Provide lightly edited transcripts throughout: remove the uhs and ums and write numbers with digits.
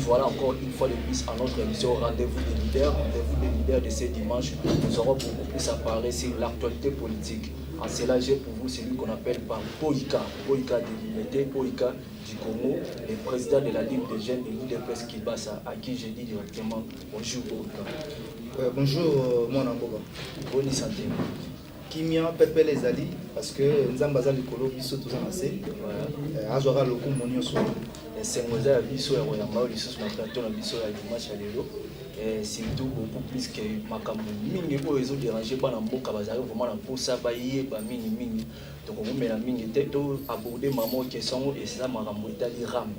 voilà encore une fois de plus à notre émission Rendez-vous des leaders de ce dimanche. Nous aurons beaucoup plus à parler sur l'actualité politique. En cela, j'ai pour vous celui qu'on appelle par Boïka de l'Unité, Boïka du Congo, le président de la Ligue des jeunes de l'UDPS Kibasa, à qui je dis directement bonjour Boïka. Bonjour mon amboka. Bonne santé. Kimia Pepe les Ali, parce que Nzambaza Likolo biso tous en assez. Azora Loko Monioso. C'est Moza Biso et Royama, les sous plateau na Biso à dimanche à l'élo. Et surtout beaucoup plus que Makamou. Mingi pour les autres déranger, pas dans Boka, Bazari, vraiment dans Posa, Baye, Mini. Donc on met la mini tête, aborder maman qui sont et ça, Maramou Italie Ram.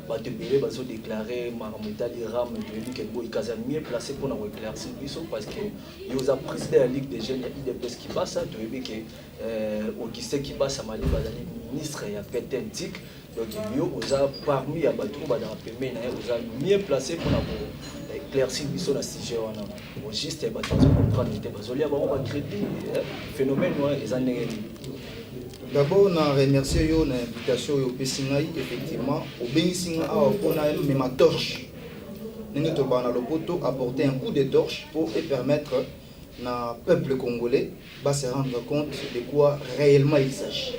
Bato belé bazo déclarer Maramouita Liram de que Boïka mieux placé pour nous éclaircir parce que il a présidé la Ligue des jeunes il est qui passe to ebe que Augustin qui passe à Mali bazali ministre ya Petentik donc yo oza parmi ya bato ba dans pemena oza mieux placé pour nous éclaircir biso na sujet wana au juste bato comprendre te bazolia ba on crédit phénomène ouais les années. D'abord, on remercie l'invitation au Pessingaï, effectivement, au Bénissinga, on a même ma torche. Nous avons apporté un coup de torche pour permettre au peuple congolais de se rendre compte de quoi réellement il s'agit.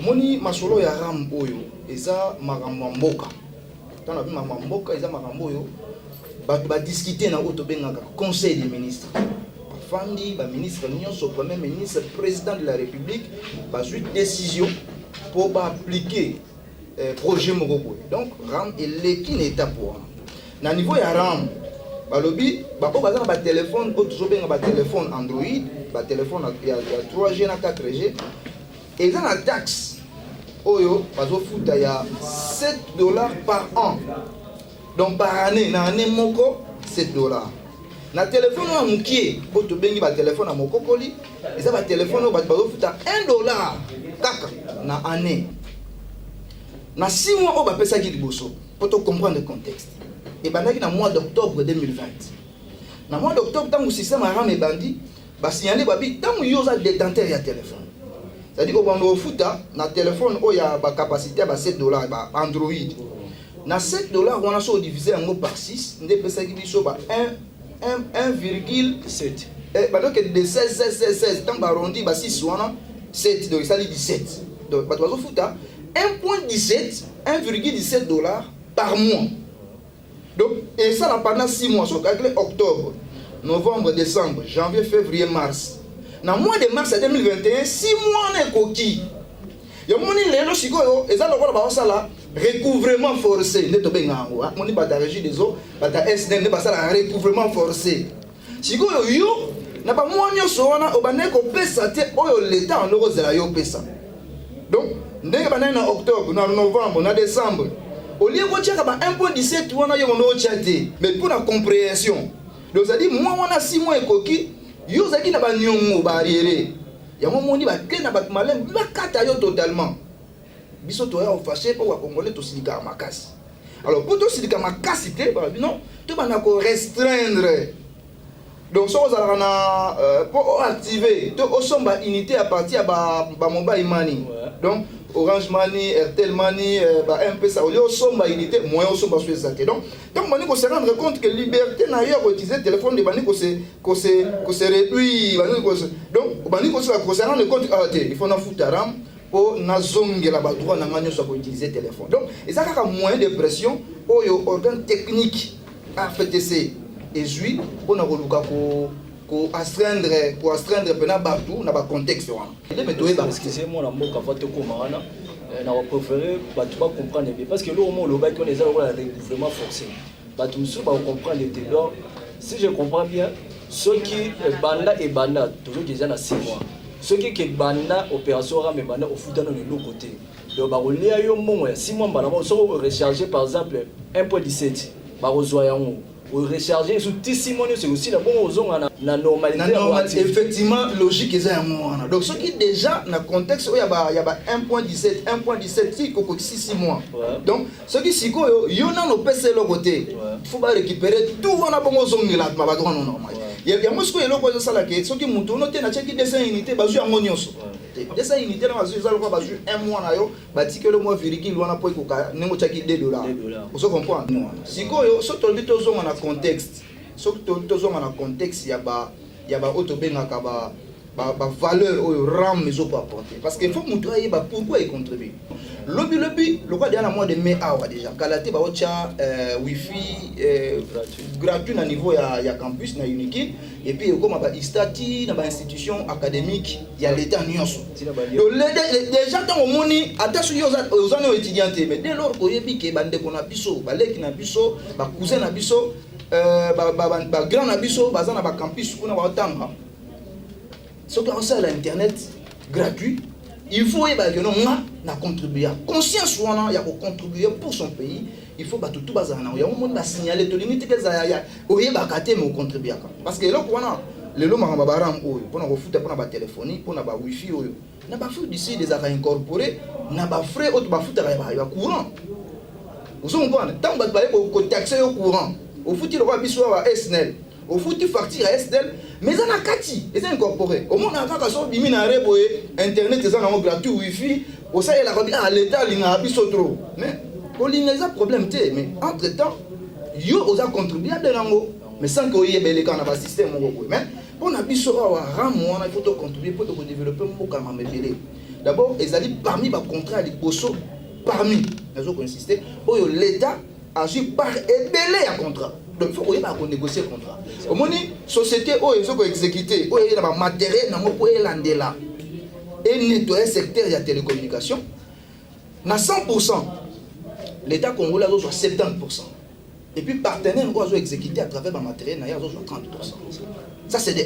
Moni masolo ya ram oyo eza makambo mboka. Tant la makambo mboka eza makambo oyo ba discuter na auto bengaka conseil des ministres. Fandi, le ministre Nyonso, premier ministre, président de la République, a eu une décision pour appliquer le projet Morobo. Donc, RAM est l'équipe état pour. Dans le niveau de RAM, il y a un téléphone, téléphone Android, un téléphone 3G et 4G. Et dans la taxe, il y a $7 par an. Donc, par année, dans l'année, $7. Na téléphone wa mukie boto bengi ba téléphone na mokokoli eza ba téléphone ba bazofuta $1 kaka na année na 6 mois o ba pesa ki liboso pour te comprendre le contexte et bandaki na mois d'octobre 2020 na mois d'octobre tangu système RAM et bandi ba signaler ba bi tangu yoza détenteur ya téléphone c'est-à-dire au bando futa na téléphone o ya ba capacité ba $7 ba Android na $7 on a so divisé en par 6 ndé pesa ki biso ba 1,7. Donc de 16, tant barondi, 6 7, donc ça dit 17. Donc, 1,17 $1,17 par mois. Donc, et ça pendant 6 mois, sur octobre, novembre, décembre, janvier, février, mars. Dans le mois de mars 2021, 6 mois on est coquille. Il y a un chico, et ça, recouvrement forcé. Ne tombez pas en haut. Mon bata régie des eaux, bata SDN ne passe à recouvrement forcé. Si vous yo, n'a pas moyen soana au bané ko pesa te oyo l'état en euros de la yo pesa. Donc, ndenge bané en octobre, en novembre, en décembre. Au lieu de dire 1,17 ou on a yo no chaté, mais pour la compréhension. Donc ça dit moi on a 6 mois et coquille, yo zaki na ba nyongo barrière. Ya mo moni ba ke na ba malem ba kata yo totalement. Biso toya au fâché pour les Congolais to silika makasi. Alors pour to silika makasi te non, to bana ko restreindre. Donc so za na pour activer to osomba unité à partir ba mobile money. Donc Orange Money, Airtel Money, M-Pesa, au lieu osomba unité moyen osomba sur ça. Donc tant bani ko se rendre compte que liberté na yo utiliser téléphone de bani ko se réduit donc bani ko se rendre compte il faut na futaram pour nazonge la droit na manyo soit utiliser téléphone. Donc et ça a un moyen de pression au organe technique à FTC et jui pour na koluka ko astreindre pena partout na ba contexte wana. Excusez-moi la mboka fato ko marana na va préférer batu ba comprendre bien parce que le moment le bac on est à recouvrement forcé. Batu musu ba comprendre les donc si je comprends bien ceux qui banda toujours déjà na 6 mois. Ceux qui banda opération ram banda au foot dans le côté. Donc ba rolia yo mon 6 mois bana so recharger par exemple 1,17 ba rezoya on recharger sous 6 mois c'est aussi la bon ozon na normalité. Effectivement logique est un mois. Donc ceux qui déjà dans contexte il y a 1,17 si ko 6 mois. Donc ceux qui siko yo na no PC le côté. Il faut pas récupérer tout on a bon ozon là ba droit non normal. ya moi ce que eloko ça la que soki mutu no te na cheki dessin unité bazu yango nyonso dessin unité na bazu za lokwa bazu un mois na yo batiki le mois virgule wana po ikoka nengo chaki $2 vous comprenez sikoyo so to ndito zo na contexte so to zo na contexte ya ba auto bengaka ba valeur au ram mais au pas apporter parce qu'il faut montrer pourquoi il contribue lobby le quoi dernier mois de mai awa déjà kalaté ba ocha wifi gratuit na niveau ya campus na Uniki et puis comme ba istati na ba institution académique ya l'état nyonso donc les gens dans moni attention aux années étudiants mais dès lors ko yebi ke bande ko na biso ba leki na biso ba cousin na biso ba grand na biso baza na ba campus kuna ba otanga. Ce qu'on sait à l'internet gratuit, il faut que nous contribuer. Conscience il y a contribuer pour son pays. Il faut que tout bazar il y a un monde à signaler tout limite que ça y a oye bakate mais contribuer parce que là les lots marambaram pour na foot pour na téléphonie pour na wifi na ba frais d'ici des affaires incorporés na ba frais autre ba foot ya courant. Vous comprenez tant ba ko taxer au courant au foot il va biso wa SNEL au foot tu facture à SDL mais ça n'a kati et c'est incorporé au monde encore ça bimi na reboye internet ça na gratuit wifi au ça il a dit à l'état linga biso trop mais ko linga ça problème té mais entre temps yo oza contribuer à denango mais sans que y ait quand na système ngoko mais pour na biso wa ram on il faut contribuer pour développer mboka mamebele d'abord ezali parmi ba contrat de bosso parmi les autres insister oyo l'état agit par ebele ya contrat. Donc il faut qu'on négocier le contrat. Au moins, société, il faut exécuter, il y a des matériels, il y a et nettoyer le secteur de la télécommunication. Dans 100%, l'État congolais a 70%. Et puis, partenaires, ils ont exécuté à travers le matériel, il y a 30%. Ça, c'est de 1.